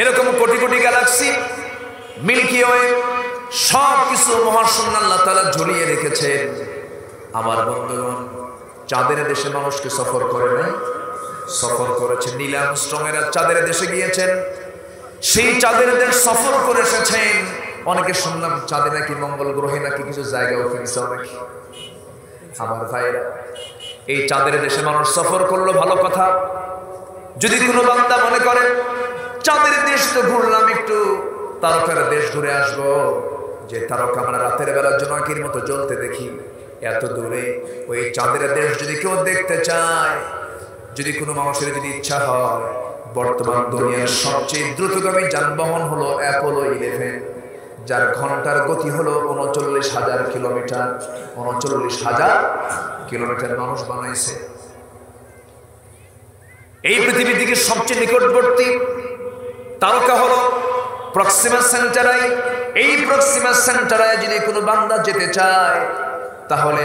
এরকম crore crore Galaxy, milky way, সব কিছু মহাশূন্য আল্লাহ তাআলা ঝুলিয়ে রেখেছেন। আমার বন্ধুগণ, চাঁদের দেশে মানুষকে সফর করে নাই? সফর করেছেন। নীল আর্মস্ট্রংয়েরা চাঁদের দেশে গিয়েছেন, সেই চাঁদের দেশ সফর করে এসেছেন। অনেকে শুনলাম চাঁদে নাকি, মঙ্গল গ্রহে নাকি কিছু জায়গাও কিনছে অনেকে। আমার ভাইরা, এই চাঁদের দেশে মানুষ সফর করলো, ভালো কথা। যদি কোনো বান্দা মনে করে চাঁদের দেশ তো ঘুরলাম, একটু তারকার দেশ ঘুরে আসবো, যে তারকা আমরা রাতের বেলা জোনাকির মতো জ্বলতে দেখি এত দূরে, ওই চাঁদের দেশ যদি কেউ দেখতে চায়, যদি কোনো মানুষের যদি ইচ্ছা হয়, বর্তমান দুনিয়ার সবচেয়ে দ্রুতগামী যানবাহন হলো অ্যাপোলো 11, যার ঘন্টার গতি হলো ৩৯,০০০ কিলোমিটার। ৩৯,০০০ কিলোমিটার মানুষ বানাইছে। এই পৃথিবী থেকে সবচেয়ে নিকটবর্তী তারকা হলো প্রক্সিমা সেন্টারাই। এই প্রক্সিমা সেন্টারায় যদি কোনো বান্দা যেতে চায়, তাহলে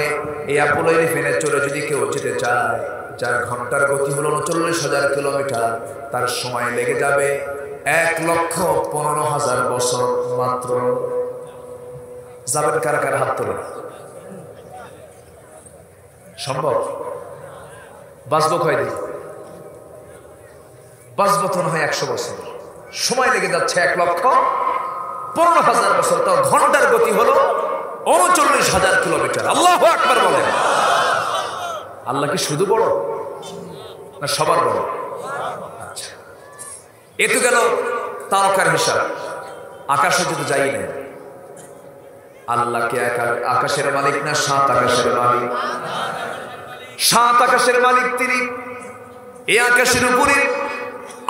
এই অ্যাপোলো 11 চলে যদি কেউ যেতে চায়, যার ঘন্টার গতি হলো ৩৯,০০০ কিলোমিটার, তার সময় লেগে যাবে ১,১৫,০০০ বছর মাত্র। যাবেন কারা কারা? হাত তোলেন। সম্ভব? বাঁচবো কয়দিন? বাঁচবো তো না হয় ১০০ বছর, সময় লেগে যাচ্ছে ১,১৫,০০০ বছর। তাও ঘন্টার গতি হলো ৩৯,০০০ কিলোমিটার। আল্লাহু আকবার বলেন। আল্লাহ কি শুধু বড় না সবার বড়? আচ্ছা, এ তো গেল তারকার হিসাব। আকাশে যদি যাই না, আল্লাহ কি আকাশের মালিক না ৭ আকাশের মালিক? ৭ আকাশের মালিক তিনি। এই আকাশের উপরে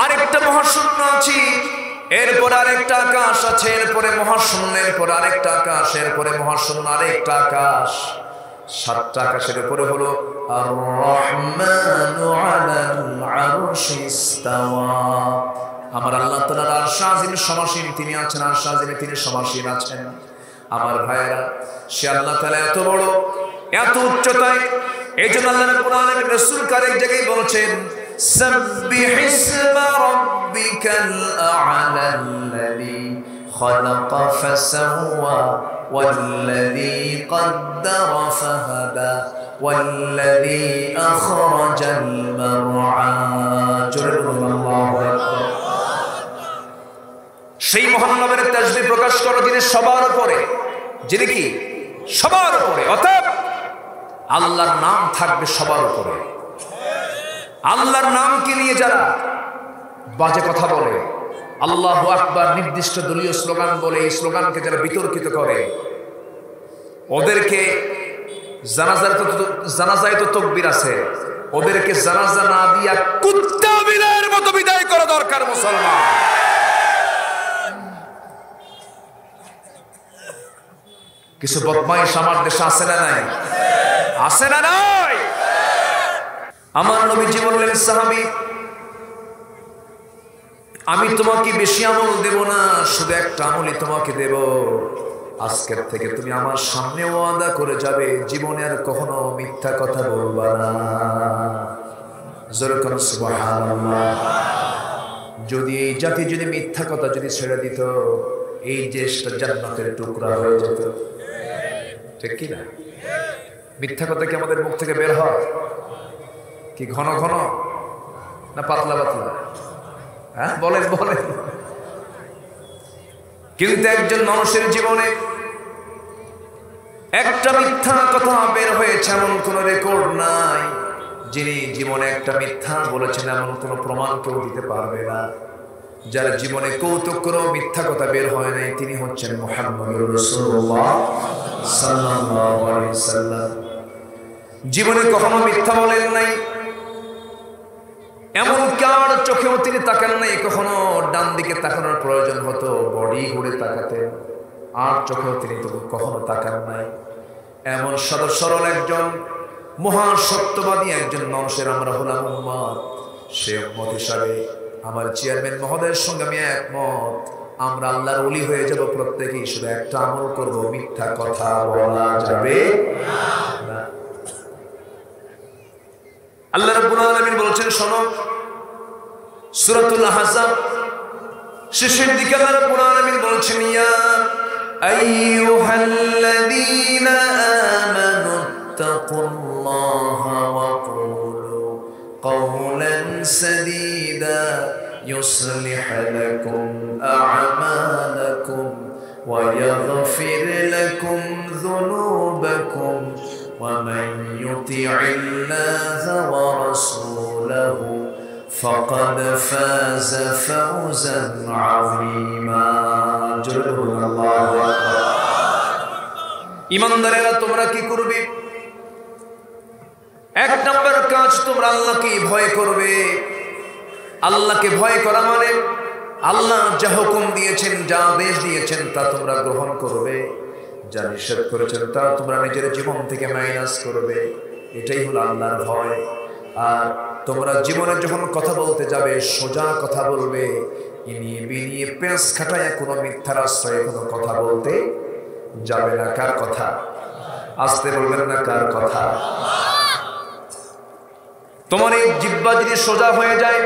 আরেকটা মহাশূন্য আছে, এরপর আরেকটা আকাশ আছে, এরপরে মহাশূন্য, এরপর আরেকটা আকাশ, এরপরে মহাশূন্য, আরেকটা আকাশ। ৭টা আকাশের উপরে হলো আর রহমানু আলাল আরশি ইস্তাওয়া। আমার আল্লাহ তাআলার আরশ আজিম সমাসীন তিনি আছেন, আরশ আজিমে তিনি সমাসীন আছেন। আমার ভাইয়েরা, সে আল্লাহ তাআলা এত বড়, এত উচ্চতায়। এইজন্য আল্লাহ রাব্বুল আলামিন রাসূল কারেক জায়গায় বলেছেন, সাব্বিহ ইসমা রাব্বিকাল আ'লাল্লাযী খালাকা ফাসাওয়া ওয়াল্লাযী কদ্দারা ফাহাদা ওয়াল্লাযী আখরাজাল মারআ। জোরে বলুন আল্লাহু আকবার। সেই মহান নামের তাসবিহ প্রকাশ করো যিনি সবার উপরে, যিনি কি সবার উপরে। অতএব আল্লাহর নাম থাকবে সবার উপরে। আল্লাহর নামকে নিয়ে যারা বাজে কথা বলে, আল্লাহু আকবার নির্দিষ্ট দলীয় স্লোগান বলে, এই স্লোগানকে যারা বিতর্কিত করে, ওদেরকে জানাজায় তো তাকবীর আছে, ওদেরকে জানাজা না দিয়া কুত্তা বিলের মতো বিদায় করা দরকার মুসলমান। কিছু বদমাইশ আমার দেশে আছে না নাই? আছে না নাই? আমার নবীজি বললেন, সাহাবী, আমি তোমাকে বেশি আমল দেব না, শুধু একটা আমলই তোমাকে দেব। আজকের থেকে তুমি আমার সামনে ওয়াদা করে যাবে, জীবনে আর কখনো মিথ্যা কথা বলবা না। জোরে কোন সুবহানাল্লাহ। যদি এই জাতি যদি মিথ্যা কথা যদি ছেড়ে দিত, এই দেশটা জান্নাতের টুকরা হয়ে যেত। ঠিক কি না? মিথ্যা কথা কি আমাদের মুখ থেকে বের হয়? কি ঘন ঘন না পাতলা পাতলা? হ্যাঁ, বলেন বলেন। কিন্তু একজন মানুষের জীবনে একটা মিথ্যা কথা বের হয়েছে এমন কোন রেকর্ড নাই। যিনি জীবনে একটা মিথ্যা বলেছেন এমন কোন প্রমাণ কেউ দিতে পারবে না। যার জীবনে কৌতুক কোনো মিথ্যা কথা বের হয় নাই, তিনি হচ্ছেন মুহাম্মদুর রাসূলুল্লাহ সাল্লাল্লাহু আলাইহি ওয়াসাল্লাম। জীবনে কখনো মিথ্যা বলেন নাই, এমন কার চোখেও তিনি তাকান নাই। কখনো ডান দিকে তাকানোর প্রয়োজন হতো, বডি ঘুরে তাকাতেন, আর চোখেও তিনি কখনো তাকান নাই। এমন সদা সরল একজন মহা সত্যবাদী একজন মানুষের আমরা হলাম উম্মত। সে উম্মত হিসাবে আমার চেয়ারম্যান মহোদয়ের সঙ্গে আমি একমত। আমরা আল্লাহর ওলি হয়ে যাব প্রত্যেকেই, শুধু একটা আমল করব, মিথ্যা কথা বলা যাবে না। আল্লাহ রাব্বুল আলামিন বলেছেন, শোনো, সূরাতুল আহজাব শেষের দিকে আল্লাহ রাব্বুল আলামিন বলছেন ইয়া আইয়ুহাল্লাযীনা আমানু তাকুল্লাহা ওয়া কুলু কওলান সাদীদা يصلح لكم أعمالكم ويغفر لكم ذنوبكم ومن يطع الله ورسوله فقد فاز فوزا عظيما جل الله أكبر ইমানদারেরা তোমরা কি করবে এক নাম্বার কাজ তোমরা আল্লাহকে ভয় করবে আল্লাহকে ভয় করা মানে আল্লাহ যা হুকুম দিয়েছেন যা আদেশ দিয়েছেন তা তোমরা গ্রহণ করবে যা নিষেধ করেছেন তা তোমরা নিজের জীবন থেকে মাইনাস করবে এটাই হলো আল্লাহর ভয় আর তোমরা জীবনে যখন কথা বলতে যাবে সোজা কথা বলবে ইনিয়ে বিনিয়ে পেঁচ খাটায় কোনো মিথ্যার আশ্রয়ে কোনো কথা বলতে যাবে না কার কথা আসতে বলবেন না কার কথা তোমার এই জিহ্বা যদি সোজা হয়ে যায়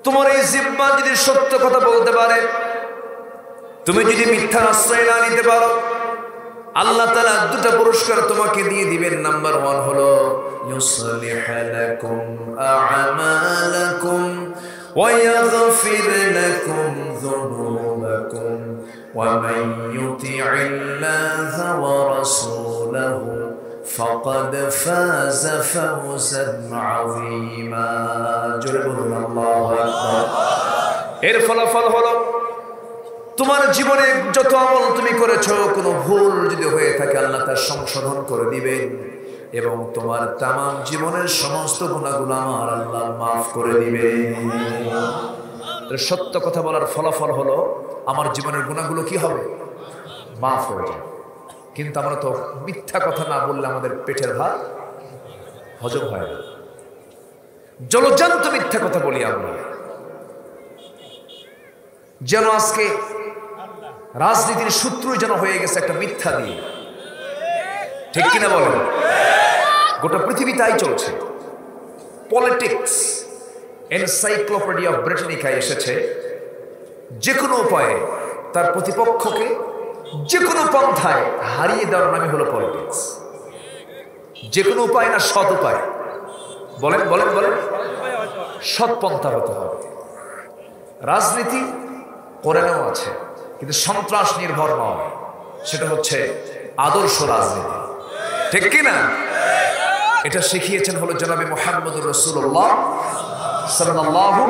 তোমার এই জিহ্বা যদি সত্য কথা বলতে পারে তুমি যদি মিথ্যার আশ্রয় না নিতে পারো আল্লাহ তাআলা দুটো পুরস্কার তোমাকে দিয়ে দিবেন নাম্বার 1 হলো ইউসলিহ লাকুম আ'মালাকুম ওয়া ইয়াগফির লাকুম যুনুবাকুম ওয়া মান ইউতি'িল্লাহা ওয়া রাসূলাহু فقد فاز فوزا عظيما জোরে বলুন আল্লাহু আকবার এর ফলাফল হলো তোমার জীবনে যত আমল তুমি করেছো কোনো ভুল যদি হয়ে থাকে আল্লাহ তা সংশোধন করে দিবেন এবং তোমার तमाम জীবনের সমস্ত গুনাহগুলো আমার আল্লাহ maaf করে দিবেন সত্য কথা বলার ফলাফল হলো আমার জীবনের গুনাহগুলো কি হবে maaf হয়ে যাবে কিন্তু আমরা তো মিথ্যা কথা না বললে আমাদের পেটের ভাত হজম হয় না জলজান্ত মিথ্যা কথা বলি আমরা যেন আজকে রাজনীতির সূত্রই যেন হয়ে গেছে একটা মিথ্যা দিয়ে ঠিক কিনা বলেন গোটা পৃথিবী তাই চলছে পলিটিক্স এনসাইক্লোপিডিয়া অফ ব্রিটানিকা এসেছে যে কোনো উপায়ে তার প্রতিপক্ষকে যে কোনো পন্থায় হারিয়ে দেওয়ার নামই হলো পলিটিক্স যে কোনো উপায় না সৎ উপায় বলেন বলেন বলেন সৎ পন্থা হতে হবে রাজনীতি কোরআনেও আছে কিন্তু সন্ত্রাস নির্ভর নয় সেটা হচ্ছে আদর্শ রাজনীতি ঠিক কি না এটা শিখিয়েছেন হলো জনাবে মুহাম্মদুর রাসূলুল্লাহ সাল্লাল্লাহু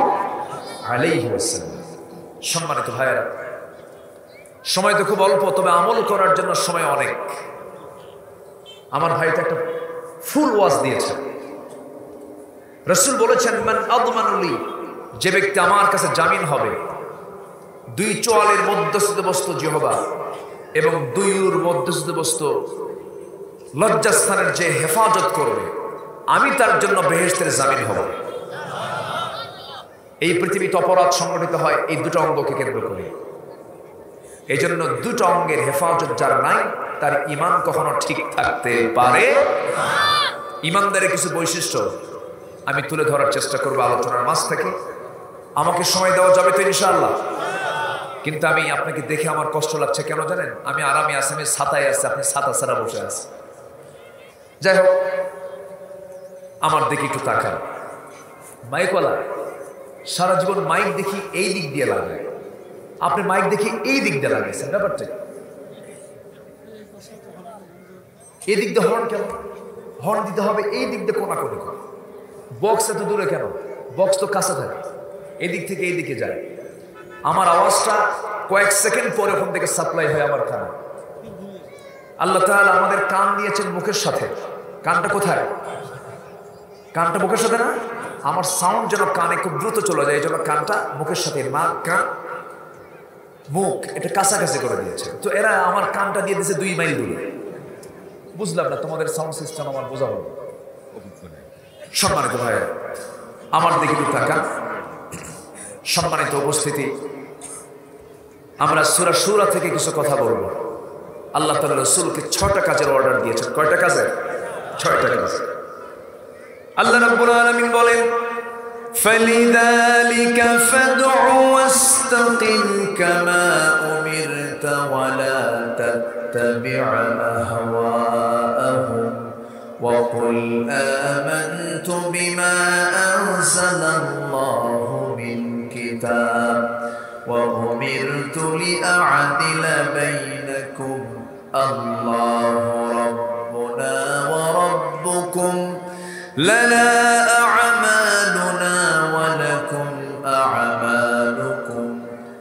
আলাইহি ওয়াসাল্লাম সম্মানিত ভাইয়েরা সময় তো খুব অল্প তবে আমল করার জন্য সময় অনেক আমার ভাইটা একটা ফুল ওয়াজ দিয়েছে রাসূল বলেছেন মান আদমানুলি যে ব্যক্তি আমার কাছে জামিন হবে দুই চোয়ালের মধ্যস্থবস্ত জিহবা এবং দুইর মধ্যস্থবস্ত লজ্জাস্থানের যে হেফাজত করবে আমি তার জন্য বেহেশতের জামিন হব এই পৃথিবীতে অপরাধ সংগঠিত হয় এই দুটো অঙ্গকে কেন্দ্র করে এই জন্য দুটো অঙ্গের হেফাজত যার নাই তার ঈমান কখনো ঠিক থাকতে পারে ঈমানদারের কিছু বৈশিষ্ট্য আমি তুলে ধরার চেষ্টা করব আলোচনার মাঝ থেকে আমাকে সময় দেওয়া যাবে তো ইনশাআল্লাহ কিন্তু আমি আপনাকে দেখে আমার কষ্ট লাগছে কেন জানেন আমি আরামে আছি আমি ছাতায় আছি আপনি ছাতা ছাড়া বসে আছেন যাই হোক আমার দিকে একটু তাকান মাইকওয়ালা সারা জীবন মাইক দেখি এই দিক দিয়ে লাগায় আপনি মাইক দেখি এই দিক দিয়ে লাগাইছেন ব্যাপারটা এই দিক দিয়ে হর্ন কেন হর্ন দিতে হবে এই দিক দিয়ে কোনা করে বক্স এত দূরে কেন বক্স তো কাছে থাকে এদিক থেকে এই দিকে যায় আমার আওয়াজটা কয়েক সেকেন্ড পরে ওখান থেকে সাপ্লাই হয় আমার কানে আল্লাহ তাআলা আমাদের কান দিয়েছেন মুখের সাথে কানটা কোথায় কানটা মুখের সাথে না আমার সাউন্ড যেন কানে খুব দ্রুত চলে যায় এই জন্য কানটা মুখের সাথে নাক কান মুখ এটা কাছাকাছি করে দিয়েছে তো এরা আমার কানটা দিয়ে দিয়েছে 2 মাইল দূরে বুঝলাম না তোমাদের সাউন্ড সিস্টেম আমার বোঝা হলো সম্মানিত ভাই আমার দিকে একটু তাকান সম্মানিত উপস্থিতি আমরা সূরা শুরা থেকে কিছু কথা বলবো আল্লাহ তাআলা রাসূলকে 6টা কাজের অর্ডার দিয়েছেন কয়টা কাজে 6টা কাজ আল্লাহ রাব্বুল আলামিন বলেন فلذلك فادع واستقم كما أمرت ولا تتبع أهواءهم وقل آمنت بما أنزل الله من كتاب وأمرت لأعدل بينكم الله ربنا وربكم لنا أعمالنا ولكم أعمالكم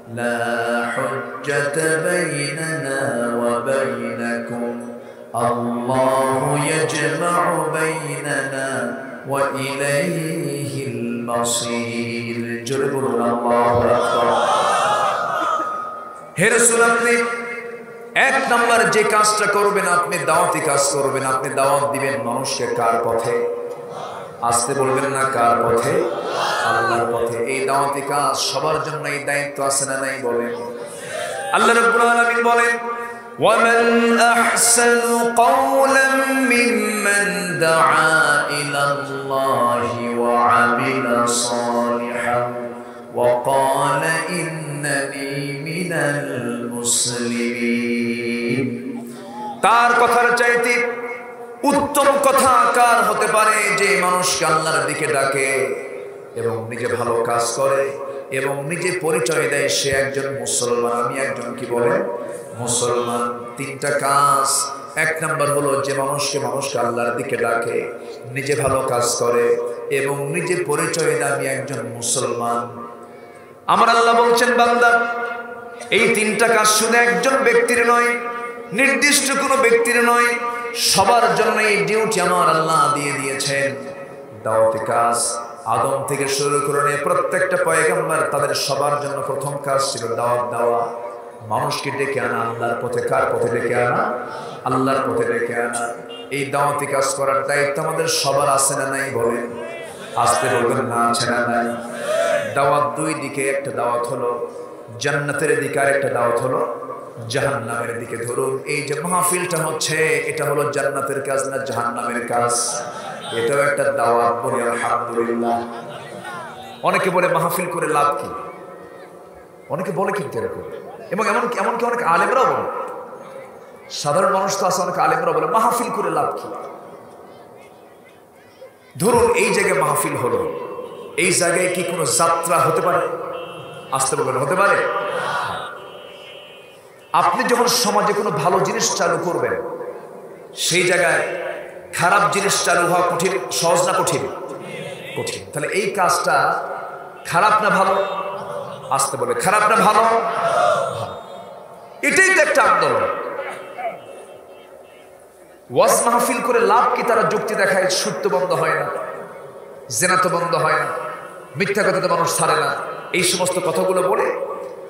لا حجة بيننا وبينكم الله يجمع بيننا وإليه المصير جرب الله أكبر হে রাসূল আপনি এক নাম্বার যে কাজটা করবেন আপনি দাওয়াতি কাজ করবেন আপনি দাওয়াত দিবেন মানুষকে কার পথে আসতে বলবেন না কার পথে আল্লাহর পথে এই দাওয়াতি কাজ সবার জন্য এই দায়িত্ব আছে না নাই বলেন আল্লাহ রাব্বুল আলামিন বলেন ومن أحسن قولا ممن دعا إلى الله وعمل صالحا وقال إنني من المسلمين তার কথার চাইতে উত্তম কথা কার হতে পারে যে মানুষকে আল্লাহর দিকে ডাকে এবং নিজে ভালো কাজ করে এবং নিজে পরিচয় দেয় সে একজন মুসলমান আমি একজন কি বলে মুসলমান তিনটা কাজ এক নাম্বার হলো যে মানুষকে আল্লাহর দিকে ডাকে নিজে ভালো কাজ করে এবং নিজে পরিচয় দেয় আমি একজন মুসলমান আমার আল্লাহ বলছেন বান্দা এই তিনটা কাজ শুধু একজন ব্যক্তির নয় নির্দিষ্ট কোনো ব্যক্তির নয় সবার জন্য এই ডিউটি আমার আল্লাহ দিয়ে দিয়েছেন দাওয়াতি কাজ আদম থেকে শুরু করে প্রত্যেকটা পয়গম্বর তাদের সবার জন্য প্রথম কাজ ছিল দাওয়াত দেওয়া মানুষকে ডেকে আনা আল্লাহর পথে কার পথে ডেকে আনা আল্লাহর পথে ডেকে আনা এই দাওয়াতি কাজ করার দায়িত্ব আমাদের সবার আছে না নাই বলেন আসতে বলবেন না আছে না নাই দাওয়াত দুই দিকে একটা দাওয়াত হলো জান্নাতের দিকে আর একটা দাওয়াত হলো জাহান্নামের দিকে ধরুন এই যে মাহফিলটা হচ্ছে এটা হলো জান্নাতের কাজ না জাহান্নামের কাজ এটাও একটা দাওয়াত বলি আলহামদুলিল্লাহ অনেকে বলে মাহফিল করে লাভ কি অনেকে বলে কিন্তু এরকম এবং এমনকি অনেক আলেমরাও বলে সাধারণ মানুষ তো আছে অনেক আলেমরাও বলে মাহফিল করে লাভ কি ধরুন এই জায়গায় মাহফিল হলো এই জায়গায় কি কোনো যাত্রা হতে পারে আসতে বলবেন হতে পারে আপনি যখন সমাজে কোনো ভালো জিনিস চালু করবেন সেই জায়গায় খারাপ জিনিস চালু হওয়া কঠিন সহজ না কঠিন কঠিন তাহলে এই কাজটা খারাপ না ভালো আসতে বলে খারাপ না ভালো এটাই তো একটা আন্দোলন ওয়াজ মাহফিল করে লাভ কি তারা যুক্তি দেখায় সুদ তো বন্ধ হয় না জেনা তো বন্ধ হয় না মিথ্যা কথা তো মানুষ ছাড়ে না এই সমস্ত কথাগুলো বলে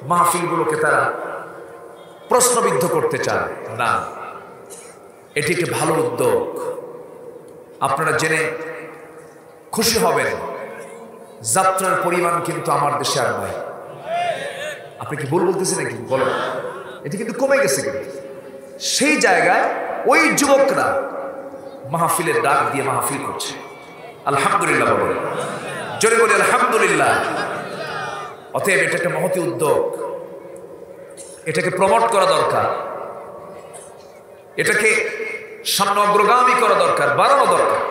মাহফিলগুলোকে তারা প্রশ্নবিদ্ধ করতে চায় না এটি একটি ভালো উদ্যোগ আপনারা জেনে খুশি হবেন যাত্রার পরিমাণ কিন্তু আমার দেশে আর নয় আপনি কি ভুল বলতেছেন নাকি বলেন এটি কিন্তু কমে গেছে কিন্তু সেই জায়গায় ওই যুবকরা মাহফিলের ডাক দিয়ে মাহফিল করছে আলহামদুলিল্লাহ বলে জোরে বলি আলহামদুলিল্লাহ অতএব এটা একটা মহতি উদ্যোগ এটাকে প্রমোট করা দরকার এটাকে সামনে অগ্রগামী করা দরকার বাড়ানো দরকার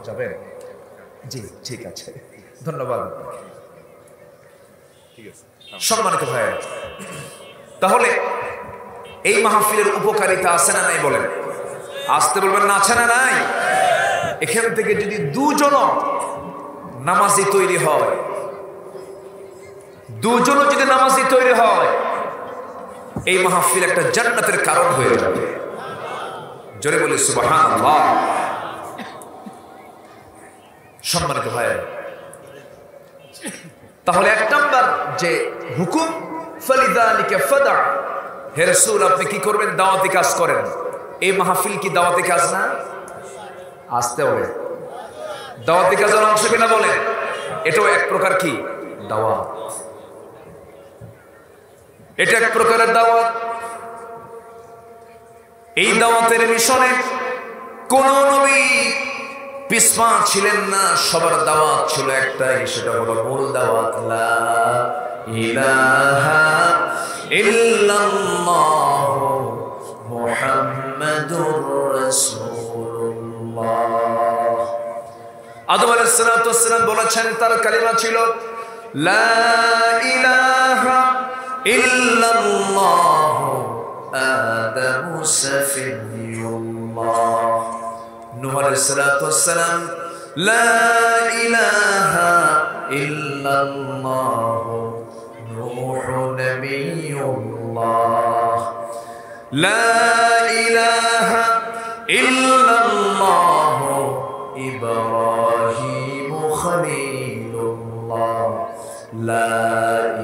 যাবেন জি ঠিক আছে ধন্যবাদ ঠিক আছে সম্মানিত ভাই তাহলে এই মাহফিলের উপকারিতা আছে না নাই বলেন আসতে বলবেন না আছে না নাই এখান থেকে যদি দুজন নামাজি তৈরি হয় দুজন যদি নামাজি তৈরি হয় এই মাহফিল একটা জান্নাতের কারণ হয়ে যাবে জোরে বলি সুবহানাল্লাহ সম্মানিত ভাই তাহলে এক নাম্বার যে হুকুম ফালিযালিকা ফাদা হে রাসূল আপনি কি করবেন দাওয়াতি কাজ করেন এই মাহফিল কি দাওয়াতি কাজ না আসতে হবে দাওয়াতি কাজের অংশ কিনা বলে এটাও এক প্রকার কি দাওয়াত এটা এক প্রকারের দাওয়াত এই দাওয়াতের মিশনে কোন নবী পিছপা ছিলেন না, সবার দাওয়াত ছিল একটাই, সেটা হলো মূল দাওয়াত, লা ইলাহা ইল্লাল্লাহ মুহাম্মাদুর রাসূলুল্লাহ। আদম আলাইহিস সালাতু ওয়াস সালাম বলেছেন, তার কালিমা ছিল লা ইলাহা ইল্লাল্লাহ আদামু সাফিয়ুল্লাহ। নূহ আলাইহিস সালাতু ওয়াস সালাম লা ইলাহা ইল্লাল্লাহ নূহু নবিয়ুল্লাহ। লা ইলাহা ইল্লাল্লাহ ইব্রাহিমু খলিলুল্লাহ। লা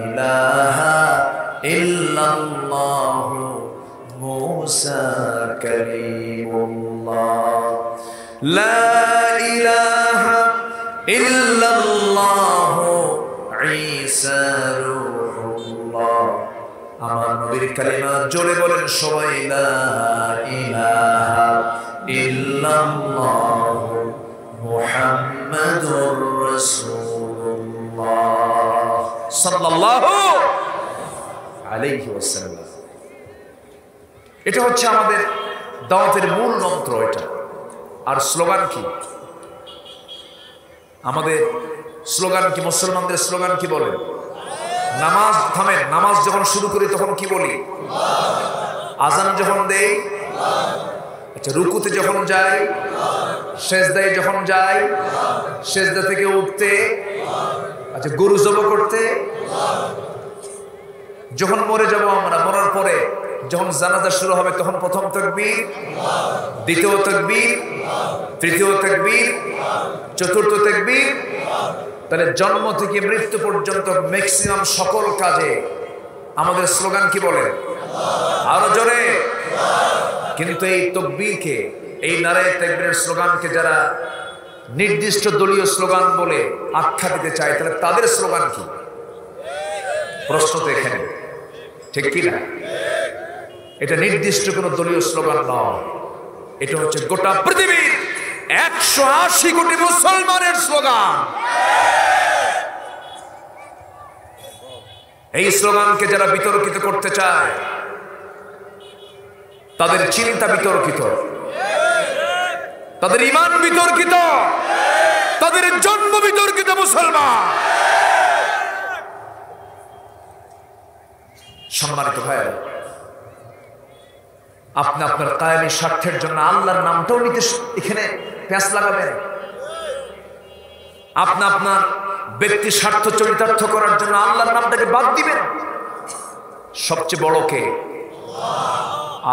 ইলাহা ইল্লাল্লাহ মুসা কালিমুল্লাহ। লা ইলাহা ইল্লাল্লাহ ঈসা রূহুল্লাহ। আমার নবীর কালিমা জোরে বলেন সবাই, লা ইলাহা ইল্লাল্লাহ মুহাম্মাদুর রাসূলুল্লাহ সাল্লাল্লাহু আলাইহি ওয়াসাল্লাম। এটা হচ্ছে আমাদের দাওয়াতের মূল মন্ত্র এটা। আর স্লোগান কি আমাদের? স্লোগান কি? মুসলমানদের স্লোগান কি বলেন? নামাজ থামেন, নামাজ যখন শুরু করি তখন কি বলি? আজান যখন দেই, আচ্ছা রুকুতে যখন যাই, সেজদায় যখন যাই, সেজদা থেকে উঠতে, আচ্ছা গরু জবাই করতে, যখন মরে যাব আমরা, মরার পরে যখন জানাজা শুরু হবে তখন প্রথম তাকবীর, দ্বিতীয় তাকবীর, তৃতীয় তাকবীর, চতুর্থ তাকবীর। তাহলে জন্ম থেকে মৃত্যু পর্যন্ত ম্যাক্সিমাম সকল কাজে আমাদের স্লোগান কি বলে? আরো জোরে। কিন্তু এই তাকবীরকে, এই নারায়ে তাকবীরের স্লোগানকে যারা নির্দিষ্ট দলীয় স্লোগান বলে আখ্যা দিতে চায়, তাহলে তাদের স্লোগান কি? প্রশ্ন তো এখানে, ঠিক কি না? এটা নির্দিষ্ট কোন দলীয় স্লোগান নয়, এটা হচ্ছে গোটা পৃথিবীর 180 কোটি মুসলমানের স্লোগান। এই স্লোগানকে যারা বিতর্কিত করতে চায় তাদের চিন্তা বিতর্কিত, তাদের ঈমান বিতর্কিত, তাদের জন্ম বিতর্কিত। মুসলমান সম্মানিত ভাইয়েরা, আপনি আপনার কায়েমি স্বার্থের জন্য আল্লাহর নামটাও নিতে এখানে প্যাঁচ লাগাবেন। আপনি আপনার ব্যক্তি স্বার্থ চরিতার্থ করার জন্য আল্লাহর নামটাকে বাদ দিবেন। সবচেয়ে বড় কে?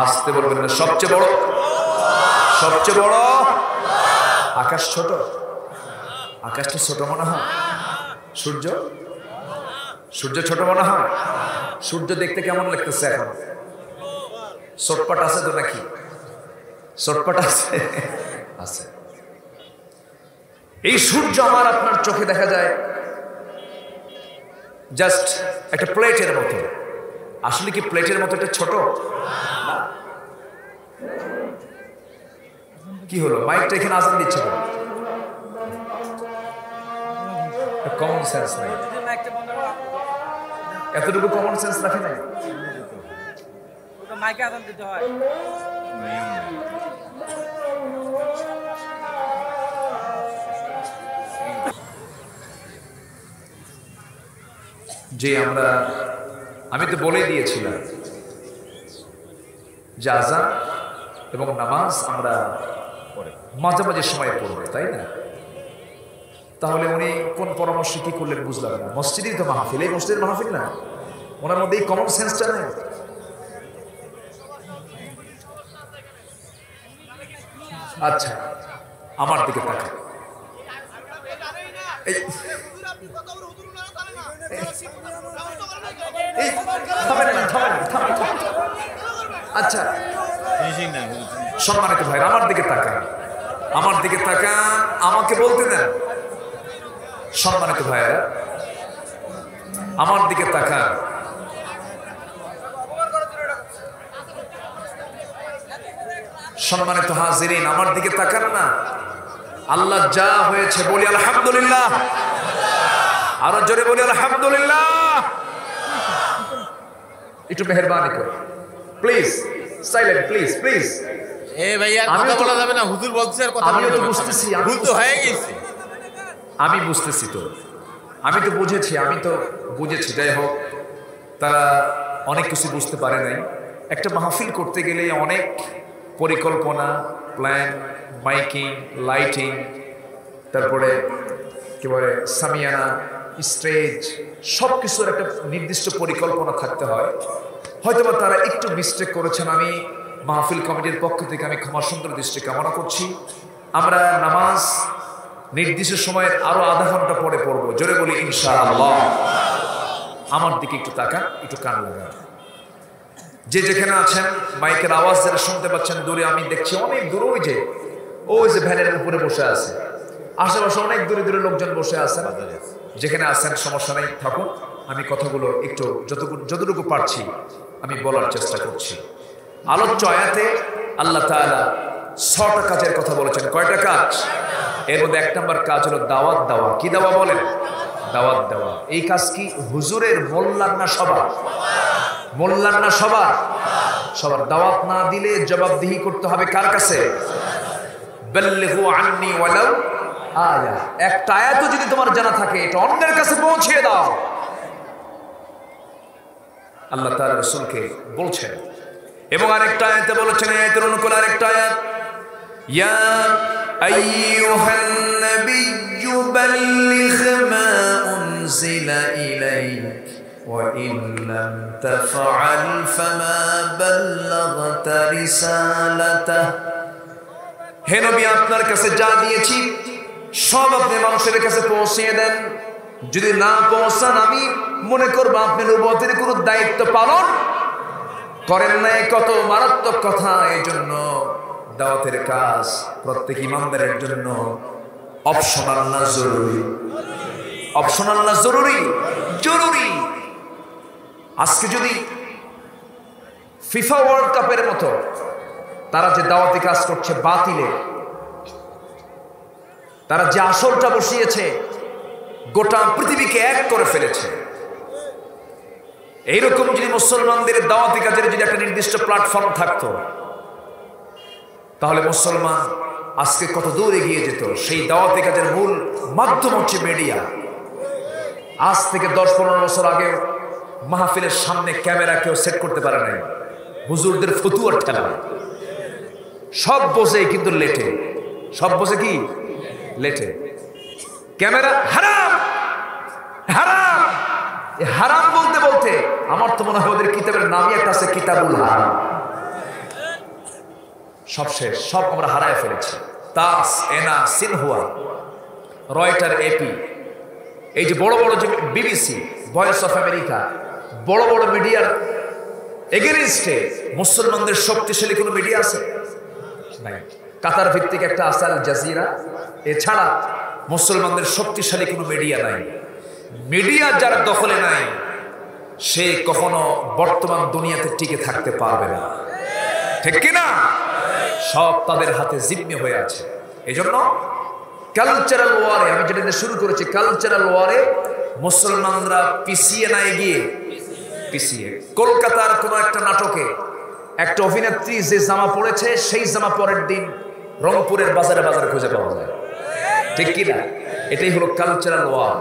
আসতে বলবেন না, সবচেয়ে বড়, সবচেয়ে বড়। আকাশ ছোট? আকাশটা ছোট মনে হয়? সূর্য, সূর্য ছোট মনে হয়? সূর্য দেখতে কেমন লাগতেছে এখন? চটপট আছে তো নাকি? চটপট আছে, আছে। এই সূর্য আমার আপনার চোখে দেখা যায় জাস্ট একটা প্লেটের মতো। আসলে কি প্লেটের মতো এটা ছোট? কি হলো, মাইকটা এখানে আজান দিচ্ছে তো? কমন সেন্স নাই, এতটুকু কমন সেন্স রাখে নাই। মাইকে আজান দিতে হয়। যে আমি তো বলে দিয়েছিলাম যে আযান এবং নামাজ আমরা মাঝামাঝি সময় পড়বো, তাই না? তাহলে উনি কোন পরামর্শ কি করলেন বুঝলাম না। মসজিদেই তো মাহফিল, এই মসজিদের মাহফিল না, ওনার মধ্যে এই কমন সেন্সটা নেই। আচ্ছা আমার দিকে তাকান। আচ্ছা সম্মানিত ভাই, আমার দিকে তাকান, আমার দিকে তাকান, আমাকে বলতে দেন। সম্মানিত ভাইরা আমার দিকে তাকান। সম্মানিত হাজিরিন আমার দিকে তাকান না। আল্লাহ যা হয়েছে বলি আলহামদুলিল্লাহ, আরো জোরে বলি আলহামদুলিল্লাহ। একটু মেহেরবানি করে প্লিজ, সাইলেন্ট প্লিজ প্লিজ। ভাইয়া কথা বলা যাবে না, হুজুর বলছে আর কথা আমিও তো বুঝতেছি, ভুল তো হয়ে গেছে। আমি বুঝতেছি তো, আমি তো বুঝেছি। যাই হোক, তারা অনেক কিছু বুঝতে পারে নাই। একটা মাহফিল করতে গেলে অনেক পরিকল্পনা, প্ল্যান, মাইকিং, লাইটিং, তারপরে কি বলে সামিয়ানা, স্টেজ, সব কিছুর একটা নির্দিষ্ট পরিকল্পনা থাকতে হয়। হয়তোবা তারা একটু মিস্টেক করেছেন। আমি মাহফিল কমিটির পক্ষ থেকে আমি ক্ষমা সুন্দর দৃষ্টি কামনা করছি। আমরা নামাজ নির্দিষ্ট সময়ের আরো আধা ঘন্টা পরে পড়বো। জোরে বলি ইনশাআল্লাহ। আমার দিকে একটু তাকান, একটু কান লাগান। যে যেখানে আছেন মাইকের আওয়াজ যারা শুনতে পাচ্ছেন দূরে, আমি দেখছি অনেক দূরে ওই যে ভ্যানের উপরে বসে আছে, আশেপাশে অনেক দূরে দূরে লোকজন বসে আছেন। যেখানে আছেন সমস্যা নেই, থাকুন। আমি কথাগুলো একটু যতটুকু পারছি আমি বলার চেষ্টা করছি। আলোচ্য আয়াতে আল্লাহ তাআলা 6টা কাজের কথা বলেছেন। কয়টা কাজ? এর মধ্যে 1 নম্বর কাজ হলো দাওয়াত দেওয়া। কি দাওয়া বলেন? দাওয়াত দেওয়া। এই কাজ কি হুজুরের, মোল্লার না সবার? মোল্লার না সবার? সবার। দাওয়াত না দিলে জবাবদিহি করতে হবে কার কাছে? বাল্লিগু আন্নি ওয়ালাউ আয়া। একটা আয়াতও যদি তোমার জানা থাকে এটা অন্যের কাছে পৌঁছিয়ে দাও। আল্লাহ তাআলা রাসূলকে বলছেন। এবং আরেকটা আয়াতে বলেছেন, আয়াতের অনুকূল আরেকটা আয়াত, ইয়া আইয়ুহান নাবিয়্যু বাল্লিগ মা উনজিলা ইলাইক ওয়া ইন লাম তাফআল ফামা বাল্লাগতা রিসালাতাহ। হে নবী, আপনার কাছে যা দিয়েছি সব আপনি মানুষের কাছে পৌঁছিয়ে দেন। যদি না পৌঁছান আমি মনে করব আপনি নবুয়তের কোনো দায়িত্ব পালন করেন নাই। কত মারাত্মক কথা! এই জন্য দাওয়াতের কাজ প্রত্যেক ইমানদারের জন্য অপশনাল না জরুরি? অপশনাল না জরুরি? জরুরি। আজকে যদি ফিফা ওয়ার্ল্ড কাপের মতো তারা যে দাওয়াতি কাজ করছে বাতিলে, তারা যে আসলটা বসিয়েছে, গোটা পৃথিবীকে এক করে ফেলেছে। এইরকম যদি মুসলমানদের দাওয়াতি কাজের যদি একটা নির্দিষ্ট প্ল্যাটফর্ম থাকতো, তাহলে মুসলমান আজকে কত দূর এগিয়ে যেত। সেই দাওয়াতি কাজের মূল মাধ্যম হচ্ছে মিডিয়া। আজ থেকে 10-15 বছর আগে মাহফিলের সামনে ক্যামেরা কেউ সেট করতে পারে নাই। হুজুরদের ফতুয়ার ঠেলা। সব বোঝে কিন্তু লেটে। সব বোঝে কি? লেটে। ক্যামেরা হারাম, হারাম, হারাম বলতে বলতে আমার তো মনে হয় ওদের কিতাবের নামই একটা আছে, কিতাবুল হারাম। সব শেষ, সব আমরা হারায় ফেলেছি। তাস, এনা, সিনহুয়া, রয়টার, এপি, এই যে বড় বড় যে বিবিসি, ভয়েস অফ আমেরিকা, বড় বড় মিডিয়ার এগেইনস্টে মুসলমানদের শক্তিশালী কোনো মিডিয়া আছে? নাই। কাতার ভিত্তিক একটা আছে আল জাজিরা। এছাড়া মুসলমানদের শক্তিশালী কোনো মিডিয়া নাই। মিডিয়া যার দখলে নাই সে কখনো বর্তমান দুনিয়াতে টিকে থাকতে পারবে না। ঠিক কিনা? সব তাদের হাতে জিম্মি হয়ে আছে। এই জন্য কালচারাল ওয়ারে, আমি যেটা শুরু করেছি, কালচারাল ওয়ারে মুসলমানরা পিছিয়ে না এগিয়ে পিছিয়ে। কলকাতার কোনো একটা নাটকে একটা অভিনেত্রী যে জামা পরেছে সেই জামা পরের দিন রংপুরের বাজারে বাজারে খুঁজে পাওয়া যায়। ঠিক কিনা? এটাই হলো কালচারাল ওয়ার।